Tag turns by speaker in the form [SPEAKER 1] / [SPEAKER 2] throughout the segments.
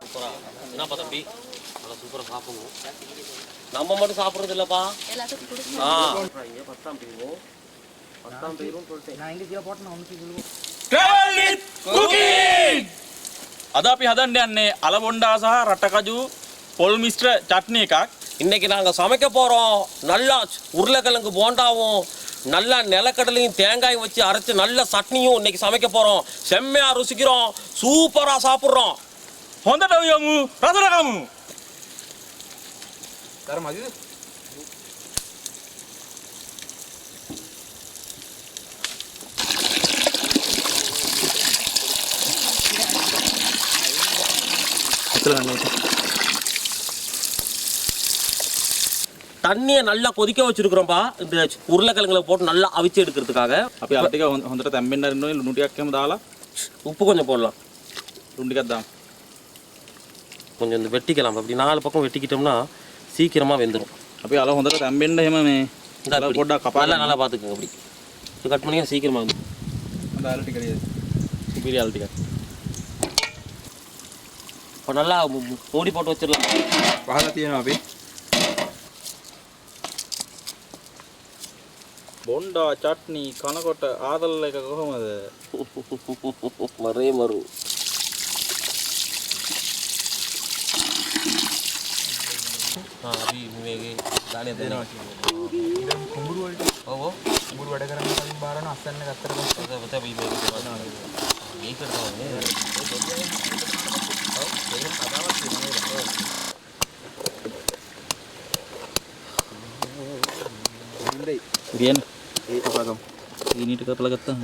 [SPEAKER 1] சூப்பரா என்னப்பா தம்பி நல்லா சூப்பராக சாப்பிடணும். நம்ம மட்டும் சாப்பிட்றது இல்லைப்பா. இங்கே 10ஆம் பேரும் 10ஆம் பேரும் சொல்லிட்டேன். நான் எங்கே கீழே போட்டேன் ஒன்று சொல்லுவோம்.
[SPEAKER 2] අද අපි හදන්න යන්නේ අලබොණ්ඩා සහ රටකජු පොල් මිශ්‍ර චට්නි එකක්.
[SPEAKER 1] இன்னைக்கு நாங்கள் சமைக்க போகிறோம். நல்லா உருளைக்கிழங்கு போண்டாவும் நல்லா நிலக்கடலையும் தேங்காயும் வச்சு அரைச்சி நல்ல சட்னியும் இன்னைக்கு சமைக்க போகிறோம். செம்மையாக ருசிக்கிறோம், சூப்பராக சாப்பிட்றோம்.
[SPEAKER 2] හොඳට යමු රසරකමු.
[SPEAKER 3] ධර්මජිද
[SPEAKER 1] தண்ணியை நல்லா கொதிக்க வச்சிருக்கிறோம்ப்பா. இந்த உருளைக்கிழங்குல போட்டு நல்லா அவிச்சு எடுக்கிறதுக்காக.
[SPEAKER 2] අපි අර ටික හොඳට තැම්බෙන්න අරින්න ඕනේ. ලුණු ටිකක් එහෙම දාලා
[SPEAKER 1] உப்பு கொஞ்சம் போடலாம்.
[SPEAKER 2] ලුණු ටිකක් දාමු.
[SPEAKER 1] கொஞ்சம் இந்த வெட்டிக்கலாம். அப்படி 4 பக்கம் வெட்டிக்கிட்டோம்னா சீக்கிரமாக வெந்துடும்.
[SPEAKER 2] අපි අල හොඳට තැම්බෙන්න එහෙම මේ පොඩ්ඩක් කපාලා
[SPEAKER 1] நல்லா பார்த்துக்கோங்க. அப்படி இது கட் பண்ணியா சீக்கிரமாக வந்து
[SPEAKER 2] හොඳ අල ටික නේද? සුපිරි අල ටිකක්.
[SPEAKER 1] இப்போ நல்லா பொடி போட்டு வச்சிடலாம்.
[SPEAKER 3] පහලා තියෙනවා අපි.
[SPEAKER 2] බොණ්ඩා චට්නි කනකොට ආදල් එක කොහමද?
[SPEAKER 1] මරේ මරු. අපි මේකේ දාන්නේ දෙනවා.
[SPEAKER 3] ඉතින් කුඹුරු වලට
[SPEAKER 1] ඔව්
[SPEAKER 3] කුඹුරු වැඩ කරන්න කලින් බාරන අස්සන්න ගත්තට පස්සේ
[SPEAKER 1] පස්සේ අපි මේක කරනවා. මේකට තමයි
[SPEAKER 2] ඉතින් ඒක පාගමු. සීනි ටික කපලා ගත්තා.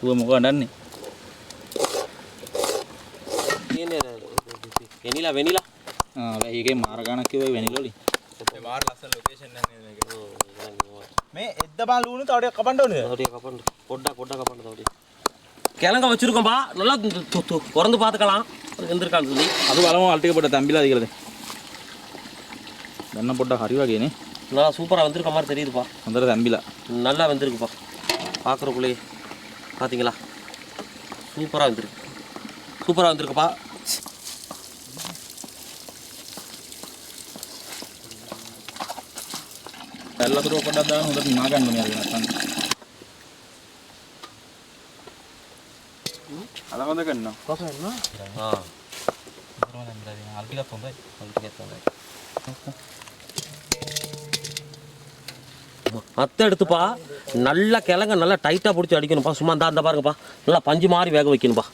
[SPEAKER 2] ඌව මොකද අඬන්නේ?
[SPEAKER 1] වෙනිලා වෙනිලා.
[SPEAKER 2] ඒකේ මාර ගණක් කිව්වේ වෙනිලා වලින්.
[SPEAKER 3] ඒ මාර ලස්සන ලොකේෂන් එකක් නේද මේක. මේ එද්ද බා ලුණු තව ටිකක් කපන්න ඕනේ.
[SPEAKER 1] තව ටිකක් කපන්න. පොඩ්ඩක් කපන්න තව ටික. கிழங்க வச்சிருக்கோம்பா. நல்லா திறந்து பார்த்துக்கலாம் வெந்திருக்கான்னு சொல்லி.
[SPEAKER 2] අපි බලමු අල ටික පොඩ්ඩක් තැම්බිලාද කියලාද. ගන්න පොඩ්ඩක් හරි වගේනේ.
[SPEAKER 1] நல்லா சூப்பராக வந்திருக்க மாதிரி தெரியுதுப்பா.
[SPEAKER 2] හොඳට තැම්බිලා.
[SPEAKER 1] நல்லா வெந்திருக்குப்பா. பார்க்குறக்குள்ளே பார்த்தீங்களா சூப்பராக வந்திருக்கு. சூப்பராக வந்திருக்குப்பா.
[SPEAKER 2] පැල්ලතුරු පොඩ්ඩක් දාන්න හොඳට නිමා ගන්න ඕනේ අර නැත්නම්.
[SPEAKER 3] අල හොඳ කරනවා.
[SPEAKER 1] කොහොමද? අර ටිකක් හොඳයි. අර ටිකක් හොඳයි. மற்ற எடுத்துப்பா. நல்லா கிழங்க நல்லா டைட்டாக பிடிச்சி அடிக்கணும்ப்பா. சும்மா அந்த பாருங்கப்பா. நல்லா பஞ்சு மாதிரி வேக வைக்கணும்ப்பா.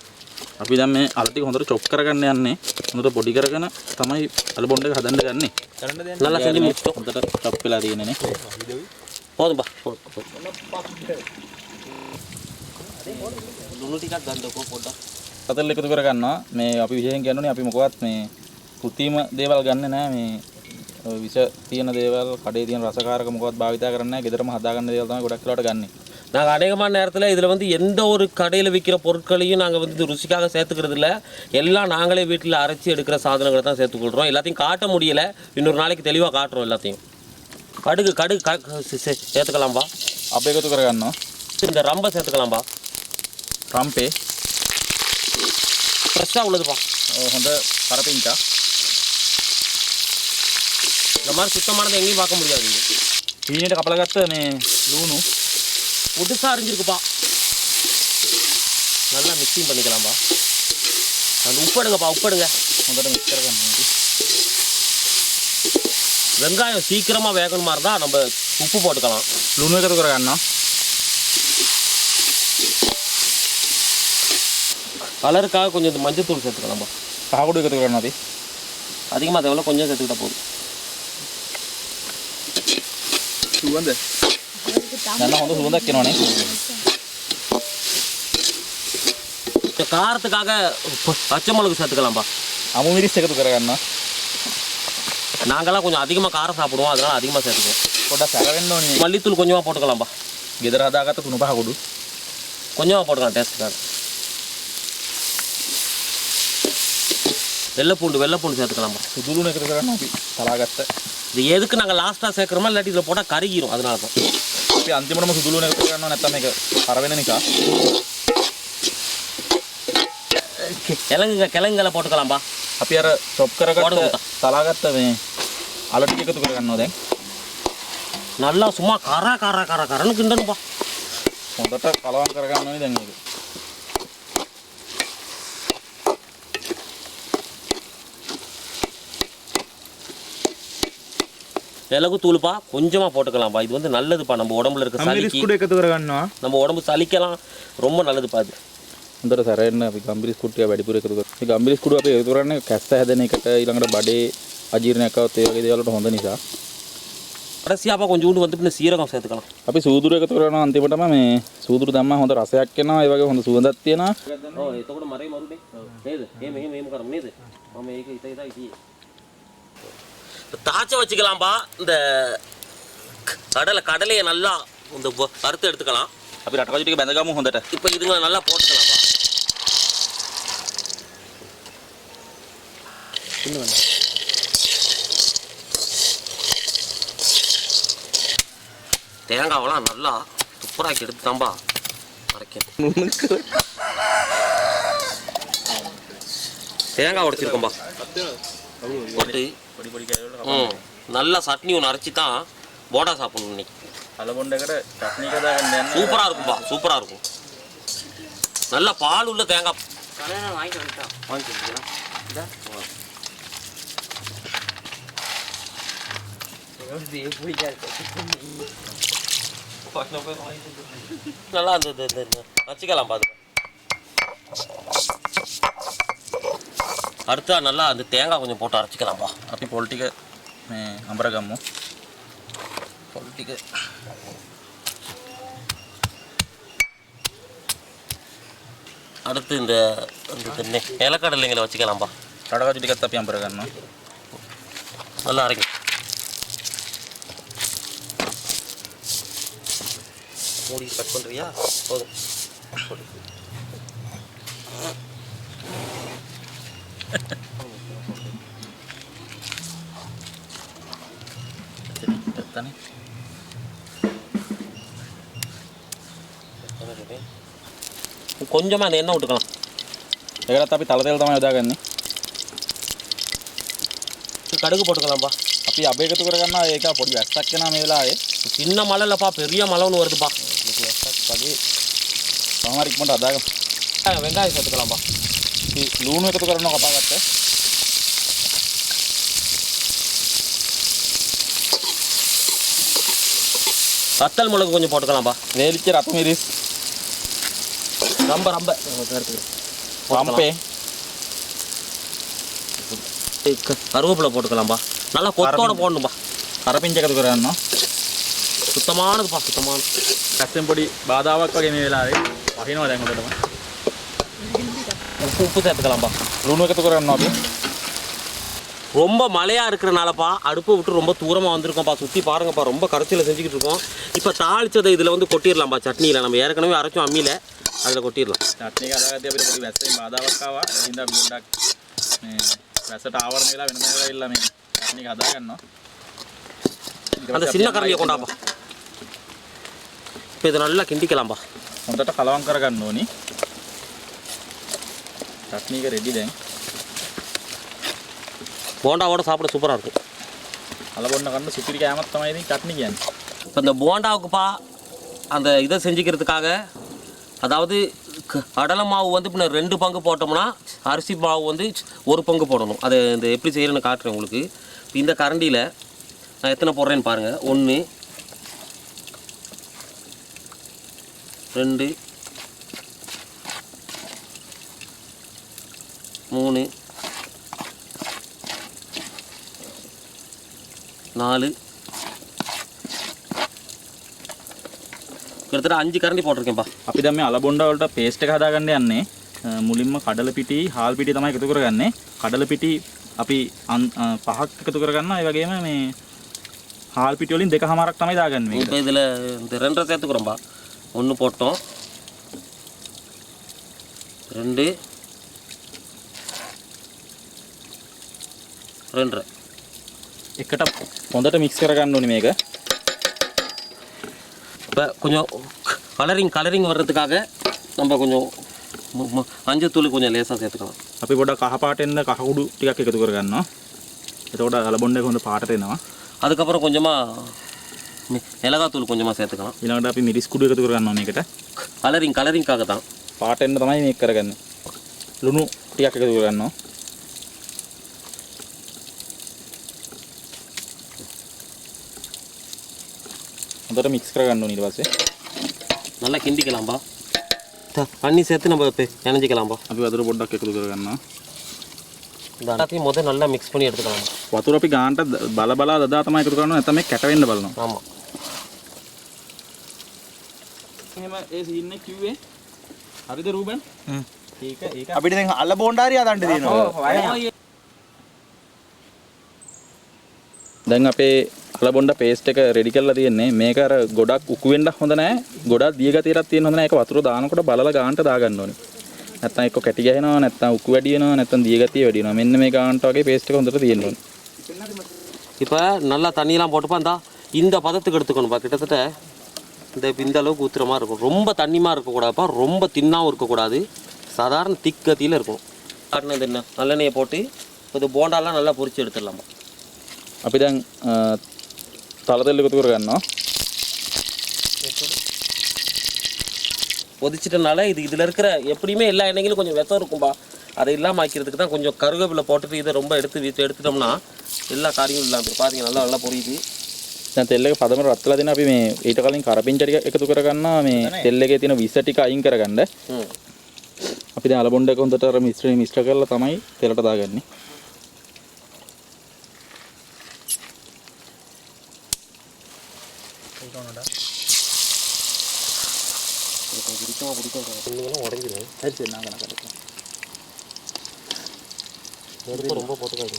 [SPEAKER 2] අපි දැන් මේ අල ටික හොඳට චොප් කරගන්න යන්නේ. හොඳට පොඩි කරගෙන තමයි අල බොණ්ඩ එක හදන්න ගන්නේ.
[SPEAKER 3] කරන්න දෙන්න.
[SPEAKER 1] நல்லா செஞ்சு முடிச்சிட்டோம்.
[SPEAKER 2] හොඳට චොප් වෙලා තියෙනනේ.
[SPEAKER 1] போதும்பா. ලුණු ටිකක් ගන්නකො පොඩ්ඩක්.
[SPEAKER 2] අතල් එකතු කරගන්නවා. මේ අපි විශේෂයෙන් කියන්නේ අපි මොකවත් මේ කෘත්‍රිම දේවල් ගන්නෙ නෑ. මේ විෂ තියෙන දේවල්, කඩේ තියෙන රසකාරක මොකවත් භාවිතා කරන්නේ නෑ. ගෙදරම හදාගන්න දේවල් තමයි ගොඩක් වෙලාවට ගන්නෙ.
[SPEAKER 1] நாங்கள் அநேகமான நேரத்தில் இதில் வந்து எந்த ஒரு கடையில் விற்கிற பொருட்களையும் நாங்கள் வந்து ருசிக்காக சேர்த்துக்கிறது இல்லை. எல்லாம் நாங்களே வீட்டில் அரைச்சி எடுக்கிற சாதனங்களை தான் சேர்த்துக்கொள்கிறோம். எல்லாத்தையும் காட்ட முடியலை. இன்னொரு நாளைக்கு தெளிவாக காட்டுறோம் எல்லாத்தையும். கடுகு சேர்த்துக்கலாம்பா.
[SPEAKER 2] අපි එකතු කරගන්නවා.
[SPEAKER 1] இந்த ரம்பை சேர்த்துக்கலாம்பா.
[SPEAKER 2] රම්පේ
[SPEAKER 1] ஃப்ரெஷ்ஷாக உள்ளதுப்பா.
[SPEAKER 2] හොඳ කරපිංචා.
[SPEAKER 1] இந்த மாதிரி சுத்தமானதை எங்கேயும் பார்க்க முடியாது.
[SPEAKER 2] සීනියට කපලා ගත්ත මේ ලුණු
[SPEAKER 1] புதுசாக அரிஞ்சிருக்குப்பா. நல்லா மிக்சிங் பண்ணிக்கலாம்பா. அந்த உப்படுங்கப்பா, உப்படுங்க.
[SPEAKER 2] හොඳට මික්ස් කරගන්න ඕනේ.
[SPEAKER 1] வெங்காயம் சீக்கிரமாக வேகணுமா இருந்தால் நம்ம உப்பு போட்டுக்கலாம்.
[SPEAKER 2] ලුණු එකතු කරගන්නවා.
[SPEAKER 1] கலருக்காக கொஞ்சம் இந்த மஞ்சத்தூள் சேர்த்துக்கலாம்பா.
[SPEAKER 2] කහකුඩු එකතු කරනවා අපි.
[SPEAKER 1] அதிகமாக தேவையில்ல, கொஞ்சம் சேர்த்துக்கிட்டா போதும்.
[SPEAKER 3] සුවඳ.
[SPEAKER 2] දැන් හොඳ සුවඳක් එනවනේ.
[SPEAKER 1] இந்த காரத்துக்காக பச்சை மிளகு சேர்த்துக்கலாம்பா.
[SPEAKER 2] අමු මිරිස් එකතු කරගන්නවා.
[SPEAKER 1] நாங்களாம் கொஞ்சம் அதிகமாக காரம் சாப்பிடுவோம், அதனால் அதிகமாக சேர்த்துக்குவோம்.
[SPEAKER 2] පොඩ්ඩක් සැර වෙන්න ඕනේ.
[SPEAKER 1] மல்லித்தூள் கொஞ்சமாக போட்டுக்கலாம்பா.
[SPEAKER 2] ගෙදර හදාගත්ත තුන පහකුඩු
[SPEAKER 1] கொஞ்சமாக போட்டுக்கலாம் டேஸ்ட்டுக்காக. வெள்ளைப்பூண்டு சேர்த்துக்கலாம்பா.
[SPEAKER 2] සුදු ලුණු එකතු කරගන්නවා අපි තලාගත්ත.
[SPEAKER 1] இது எதுக்கு நாங்கள் லாஸ்ட்டாக சேர்க்குறோமோ இல்லாட்டி இதில் போட்டால் கருகிரும், அதனால தான்.
[SPEAKER 2] අපි අන්තිමටම සුදු ලුණු එකතු කරගන්නවා. නැත්නම් මේක පර වෙන නිසා.
[SPEAKER 1] கிழங்குகளை போட்டுக்கலாம்பா.
[SPEAKER 2] අපි අර චොප් කරගත්ත
[SPEAKER 1] වඩ
[SPEAKER 2] සලාගත්ත මේ අල ටික එකතු කරගන්නවා දැන්.
[SPEAKER 1] நல்லா சும்மா கரன்னு கிண்டணும்பா.
[SPEAKER 2] හොඳට කලවම් කරගන්න ඕනේ දැන් මේක.
[SPEAKER 1] மிளகு தூளுப்பா கொஞ்சமாக போட்டுக்கலாம்ப்பா. இது வந்து நல்லதுப்பா, நம்ம உடம்புல இருக்க
[SPEAKER 3] අම්මිරිස්
[SPEAKER 1] சளிக்கு,
[SPEAKER 3] කුඩ එකතු කරගන්නවා.
[SPEAKER 1] நம்ம உடம்பு சளிக்கெல்லாம் ரொம்ப நல்லதுப்பா அது.
[SPEAKER 2] හොඳට සැරෙන්න අපි ගම්බිරිස් කුට්ටිය වැඩිපුර එකතු කරා. මේ ගම්බිරිස් කුඩු අපි එකතු කරන්නේ කැස්ස හැදෙන එකට, ඊළඟට බඩේ අජීර්ණයක් આવත් ඒ වගේ දේවල් වලට හොඳ නිසා.
[SPEAKER 1] கடைசியாப்பா கொஞ்சோண்டு வந்து பின்ன சீரகம் சேர்த்துக்கலாம்.
[SPEAKER 2] අපි සූදුරු එකතු කරනවා අන්තිමටම මේ සූදුරු දැම්මම හොඳ රසයක් එනවා, ඒ වගේ හොඳ සුවඳක් තියෙනවා.
[SPEAKER 1] ඔව් එතකොට මරේ මරුනේ නේද? එහෙම කරමු නේද? මම මේක ඉතින් ඉතියි. தாச்ச வச்சுக்கலாம்பா. இந்த கடலையை நல்லா இந்த வறுத்து எடுத்துக்கலாம்.
[SPEAKER 2] අපි රටකජු ටික බැඳගමු හොඳට.
[SPEAKER 1] இப்போ இதுங்களை நல்லா போட்டுக்கலாம்பா. தேங்காவெல்லாம் நல்லா துப்புராக்கி எடுத்து தான்பா அரைக்கணும். தேங்காய் உடைச்சிருக்கோம்பா போட்டு நல்லா சட்னி ஒன்று அரைச்சி தான் போண்டா சாப்பிடணும் இன்னைக்கு.
[SPEAKER 2] අලබොණ්ඩකට චට්නි එක දාගන්න යන්න.
[SPEAKER 1] சூப்பராக இருக்கும்பா, சூப்பராக இருக்கும். நல்ல பால் உள்ள தேங்காய். நல்லா அந்த வச்சுக்கலாம் பாத்து. அடுத்தா நல்லா அந்த தேங்காய் கொஞ்சம் போட்டு அரைச்சிக்கலாம்பா.
[SPEAKER 2] අපි පොල් ටික මේ අඹර ගමු.
[SPEAKER 1] පොල් ටික அடுத்து இந்த நிலக்கடலைங்களை வச்சுக்கலாம்பா.
[SPEAKER 2] රටකජු ටිකත් අපි අඹර ගන්නවා.
[SPEAKER 1] நல்லா அரைக்கும். மூடி கட் பண்ணுறியா? போதும்.
[SPEAKER 2] එතන
[SPEAKER 1] கொஞ்சமாக அந்த எண்ணெய் விட்டுக்கலாம்.
[SPEAKER 2] ඒකටත් අපි තල තෙල් තමයි යොදාගන්නේ.
[SPEAKER 1] கடுகு போட்டுக்கலாம்ப்பா.
[SPEAKER 2] අපි අබ එකතු කරගන්නවා. ඒක පොඩි වැස්සක් එනවා මේ වෙලාවේ.
[SPEAKER 1] சின்ன மழை இல்லைப்பா, பெரிய மழை ஒன்று வருதுப்பா.
[SPEAKER 2] වැස්සක් වගේ සමහර ඉක්මනට අදාගමු.
[SPEAKER 1] வெங்காயம் சேர்த்துக்கலாம்ப்பா.
[SPEAKER 2] අපි ලුණු එකතු කරනවා කපාගත්ත.
[SPEAKER 1] வத்தல் மிளகு கொஞ்சம் போட்டுக்கலாம்ப்பா.
[SPEAKER 2] වේලිච්ච රතු මිරිස්
[SPEAKER 1] ரொம்ப
[SPEAKER 2] වම්පේ
[SPEAKER 1] கருவேப்பிலை போட்டுக்கலாம்ப்பா. நல்லா கொத்தோட போடணும்பா.
[SPEAKER 2] කරපිංච එකතු කරගන්නවා.
[SPEAKER 1] சுத்தமானதுப்பா, சுத்தமானது.
[SPEAKER 2] කැස්සෙන් පොඩි බාධාවක් වගේ මේ වෙලාවේ වහිනවා දැන් හොඳටම.
[SPEAKER 1] உப்பு சேர்த்துக்கலாம்ப்பா.
[SPEAKER 2] ලුණු එකතු කරගන්නවා අපි.
[SPEAKER 1] ரொம்ப மழையாக இருக்கிறனாலப்பா அடுப்பை விட்டு ரொம்ப தூரமாக வந்திருக்கோம்ப்பா. சுற்றி பாருங்கப்பா, ரொம்ப கரைச்சியில் செஞ்சுக்கிட்டு இருக்கோம். இப்போ தாளிச்சதை இதில் வந்து கொட்டிடலாம்ப்பா. சட்னியில் நம்ம ஏற்கனவே அரைச்சோம் அம்மியில், அதில் கொட்டிடலாம்.
[SPEAKER 2] චට්නි එක හදාගත්තේ අපිට පොඩි වැස්සෙන් බාධාවක් ආවා. ඒ හින්දා පොඩ්ඩක් මේ වැස්සට ආවරණය වෙලා වෙන තැනකට ඇවිල්ලා මේ චට්නි එක හදාගන්නවා.
[SPEAKER 1] அந்த சின்ன கரண்டியை கொண்டாப்பா. இப்போ இதை நல்லா கிண்டிக்கலாம்ப்பா.
[SPEAKER 2] හොඳට කලවම් කරගන්න ඕනි. චට්නි එක රෙඩි දැන්.
[SPEAKER 1] போண்டாவோட சாப்பிட சூப்பராக இருக்கும்.
[SPEAKER 2] අලබොන්න කන්න සුපිරි කෑමක් තමයි ඉතින් චට්නි කියන්නේ.
[SPEAKER 1] இப்போ இந்த போண்டாவுக்குப்பா அந்த இதை செஞ்சுக்கிறதுக்காக, அதாவது கடலை மாவு வந்து இப்போ 2 பங்கு போட்டோம்னா அரிசி மாவு வந்து 1 பங்கு போடணும். அதை இந்த எப்படி செய்கிறேன்னு காட்டுறேன் உங்களுக்கு. இந்த கரண்டியில் நான் எத்தனை போடுறேன்னு பாருங்கள். 1 2 3 4 கிட்டத்தட்ட 5 கரண்டி போட்டிருக்கேன்ப்பா.
[SPEAKER 2] අපි දැන් මේ අලබොණ්ඩ වලට පේස්ට් එක හදාගන්න යන්නේ. මුලින්ම කඩල පිටි, හාල් පිටි තමයි එකතු කරගන්නේ. කඩල පිටි අපි 5ක් එකතු කරගන්නවා. ඒ වගේම මේ හාල් පිටි වලින් 2කමාරක් තමයි දාගන්නේ මේක.
[SPEAKER 1] இப்போ இதில் இந்த 2 சேர்த்துக்கிறோம்பா. 1 போட்டோம், 2 2
[SPEAKER 2] එකට හොඳට මික්ස් කරගන්න ඕනේ මේක.
[SPEAKER 1] இப்போ கொஞ்சம் கலரிங் வர்றதுக்காக நம்ம கொஞ்சம் மஞ்சள் தூள் கொஞ்சம் லேசாக சேர்த்துக்கலாம்.
[SPEAKER 2] අපි පොඩක් කහ පාට එන්න කහ කුඩු ටිකක් එකතු කරගන්නවා. එතකොට අල බොණ්ඩ එක හොඳ පාටට එනවා.
[SPEAKER 1] அதுக்கப்புறம் கொஞ்சமாக மிளகாத்தூள் கொஞ்சமாக சேர்த்துக்கலாம்.
[SPEAKER 2] ඊළඟට අපි මිරිස් කුඩු එකතු කරගන්නවා මේකට.
[SPEAKER 1] கலரிங்காக தான்.
[SPEAKER 2] පාට එන්න තමයි මේක කරගන්නේ. ලුණු ටිකක් එකතු කරගන්නවා. හොඳට මික්ස් කරගන්න ඕනේ ඊට පස්සේ.
[SPEAKER 1] நல்லா கிண்டிக்கலாம்பா. தண்ணி சேர்த்து நம்ம இணைஞ்சிக்கலாம்பா.
[SPEAKER 2] අපි වතුර පොඩ්ඩක් එකතු කරගන්නවා.
[SPEAKER 1] எல்லாத்தையும் முதல்ல நல்லா மிக்ஸ் பண்ணி எடுத்துக்கலாம்.
[SPEAKER 2] වතුර අපි ගානට බල බලා දදා තමයි එකතු කරනවා නැත්නම් මේක කැට වෙන්න බලනවා.
[SPEAKER 1] ஆமாம்.
[SPEAKER 2] එහෙම ඒ සීන් එක කිව්වේ හරිද රූබන්? ඒක
[SPEAKER 3] අපිට දැන් අල බෝණ්ඩාරිය හදන්න තියෙනවා.
[SPEAKER 2] දැන් අපේ අල බොණ්ඩ පේස්ට් එක රෙඩි කරලා තියෙන්නේ. මේක අර ගොඩක් උකු වෙන්න හොඳ නැහැ. ගොඩක් දිය ගතියටත් තියෙන හොඳ නැහැ. ඒක වතුර දානකොට බලලා ගානට දාගන්න ඕනේ. නැත්නම් එක්ක කැටි ගහනවා නැත්නම් උකු වැඩි වෙනවා නැත්නම් දිය ගතිය වැඩි වෙනවා. මෙන්න මේ ගානට වගේ පේස්ට් එක හොඳට තියෙන්න ඕනේ.
[SPEAKER 1] இப்போ நல்லா தண்ணியெல்லாம் போட்டுப்பா இந்த பதத்துக்கு எடுத்துக்கணும்ப்பா. கிட்டத்தட்ட இந்த அளவுக்கு ஊற்றுற மாதிரி இருக்கும். ரொம்ப தண்ணிமாக இருக்கக்கூடாதுப்பா, ரொம்ப தின்னாகவும் இருக்கக்கூடாது. சாதாரண திக் கத்தியில் இருக்கும். காட்டினது என்ன நல்லெண்ணெயை போட்டு இது போண்டாலாம் நல்லா பொரிச்சு எடுத்துடலாம்ப்பா.
[SPEAKER 2] අපි දැන් තල තෙල් එකතු කරගන්නවා.
[SPEAKER 1] பொதிச்சிட்டனால இதில் இருக்கிற எப்படியுமே எல்லா எண்ணெய்களும் கொஞ்சம் வெத்தம் இருக்கும்பா. அதை இல்லாமல் ஆக்கிறதுக்கு தான் கொஞ்சம் கருவேப்பிலை போட்டுட்டு இதை ரொம்ப எடுத்துட்டோம்னா எல்லா காரியங்களும் இல்லாமல் பாருங்க நல்லா பொரியுது.
[SPEAKER 2] දැන් තෙල් එක පදම රත් වෙලා දෙන අපි මේ ඊට කලින් කරපිංච ටික එකතු කරගන්නවා. මේ තෙල් එකේ තියෙන විස ටික අයින් කරගන්න. අපි දැන් අල බොණ්ඩ එක හොඳට අර මිශ්‍ර කරලා තමයි තෙලට දාගන්නේ.
[SPEAKER 1] உடஞ்சிடும்.
[SPEAKER 2] சரி நான் கணக்கு
[SPEAKER 1] ரொம்ப போட்டுக்காது.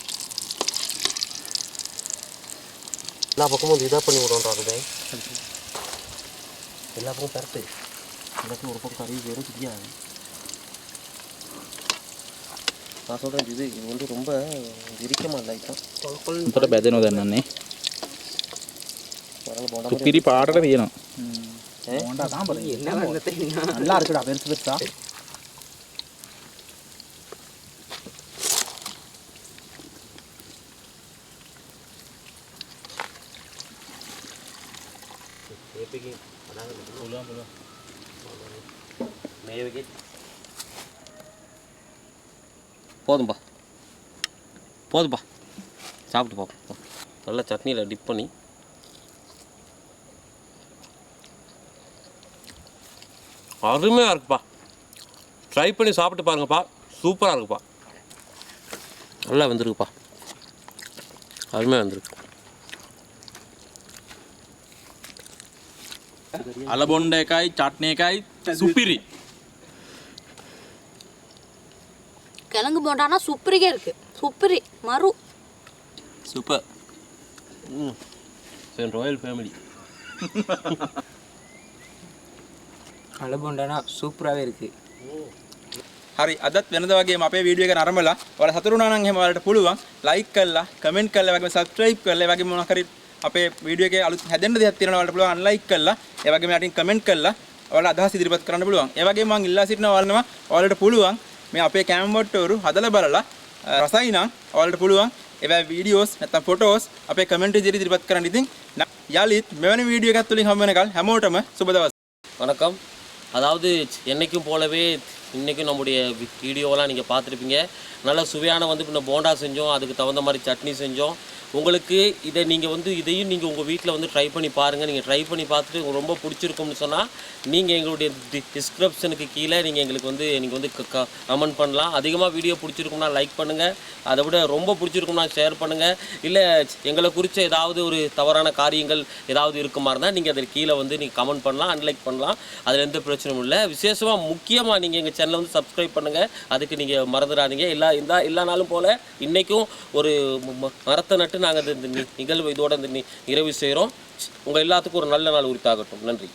[SPEAKER 1] எல்லா பக்கமும் இதாக பண்ணி விடுறோன்றாங்க. எல்லா பக்கமும் பரட்டு எல்லாத்தையும் ஒரு பக்கம் கறி வேறு தெரியாது. நான் சொல்கிறேன் இது வந்து ரொம்ப விரிக்கமாக இல்லை.
[SPEAKER 2] උන්ට බැදෙනව දන්නන්නේ. සුපිරි පාටට තියෙනවා.
[SPEAKER 3] போண்டா தான் பாருங்க. நல்லா இருக்குடா பெருசு பெருசா.
[SPEAKER 1] போதும்பா சாப்பிட்டு பார்ப்போம். நல்லா சட்னியில் டிப் பண்ணி அருமையாக இருக்குப்பா. ட்ரை பண்ணி சாப்பிட்டு பாருங்கப்பா. சூப்பராக இருக்குப்பா. நல்லா வந்துருக்குப்பா. அருமையாக வந்துருக்கு.
[SPEAKER 2] අල බොණ්ඩ එකයි චට්නි එකයි සුපිරි.
[SPEAKER 4] கிழங்கு போண்டானா சூப்பரிக்கே இருக்கு. சூப்பரி மறு
[SPEAKER 2] සුපර්.
[SPEAKER 1] Royal family.
[SPEAKER 5] අල බොණ්ඩනා සූපරාවේ ඉருக்கு.
[SPEAKER 3] හරි අදත් වෙනද වගේම අපේ වීඩියෝ එක නරඹලා ඔයාලා සතුටු වුණා නම් එහෙම ඔයාලට පුළුවන් ලයික් කරලා කමෙන්ට් කරලා වගේම සබ්ස්ක්‍රයිබ් කරලා වගේම මොනවා හරි අපේ වීඩියෝ එකේ අලුත් හැදෙන්න දෙයක් තියෙනවා ඔයාලට පුළුවන් අන්ලයික් කරලා ඒ වගේම යටින් කමෙන්ට් කරලා ඔයාලා අදහස් ඉදිරිපත් කරන්න පුළුවන්. ඒ වගේම මම ඉල්ලා සිටිනවා ඔයාලට පුළුවන් මේ අපේ කැම්බොට්ටෝරු හදලා බලලා රසයි නම් ඔයාලට පුළුවන් ඒවා වීඩියෝස් නැත්නම් ෆොටෝස් අපේ කමෙන්ට් ඉදිරිපත් කරන්න. ඉතින් යලිත් මෙවැනි වීඩියෝ එකක් තුලින් හම්බ වෙනකල් හැමෝටම සුබ දවස්.
[SPEAKER 1] வணக்கம். அதாவது என்றைக்கும் போலவே இன்றைக்கும் நம்முடைய வீடியோவெல்லாம் நீங்கள் பார்த்துருப்பீங்க. நல்ல சுவையான வந்து இந்த போண்டா செஞ்சோம், அதுக்கு தகுந்த மாதிரி சட்னி செஞ்சோம். உங்களுக்கு இதை நீங்கள் வந்து இதையும் நீங்கள் உங்கள் வீட்டில் வந்து ட்ரை பண்ணி பாருங்கள். நீங்கள் ட்ரை பண்ணி பார்த்துட்டு உங்களுக்கு ரொம்ப பிடிச்சிருக்கும்னு சொன்னால் நீங்கள் எங்களுடைய டிஸ்கிரிப்ஷனுக்கு கீழே நீங்கள் எங்களுக்கு வந்து நீங்கள் வந்து கமெண்ட் பண்ணலாம். அதிகமாக வீடியோ பிடிச்சிருக்கும்னா லைக் பண்ணுங்கள். அதை விட ரொம்ப பிடிச்சிருக்கும்னா ஷேர் பண்ணுங்கள். இல்லை எங்களை குறித்த ஏதாவது ஒரு தவறான காரியங்கள் ஏதாவது இருக்குமா இருந்தால் நீங்கள் அதில் கீழே வந்து நீங்கள் கமெண்ட் பண்ணலாம், அன்லைக் பண்ணலாம். அதில் எந்த பிரச்சனையும் இல்லை. விசேஷமாக முக்கியமாக நீங்கள் எங்கள் சேனலை வந்து சப்ஸ்கிரைப் பண்ணுங்கள். அதுக்கு நீங்கள் மறந்துடாதீங்க. எல்லா நாளும் போல் இன்றைக்கும் ஒரு மரத்தை நட்டு நாங்கள் இந்த நிகழ்வு இதோட நிறைவு செய்கிறோம். உங்கள் எல்லாத்துக்கும் ஒரு நல்ல நாள் உரித்தாகட்டும். நன்றி.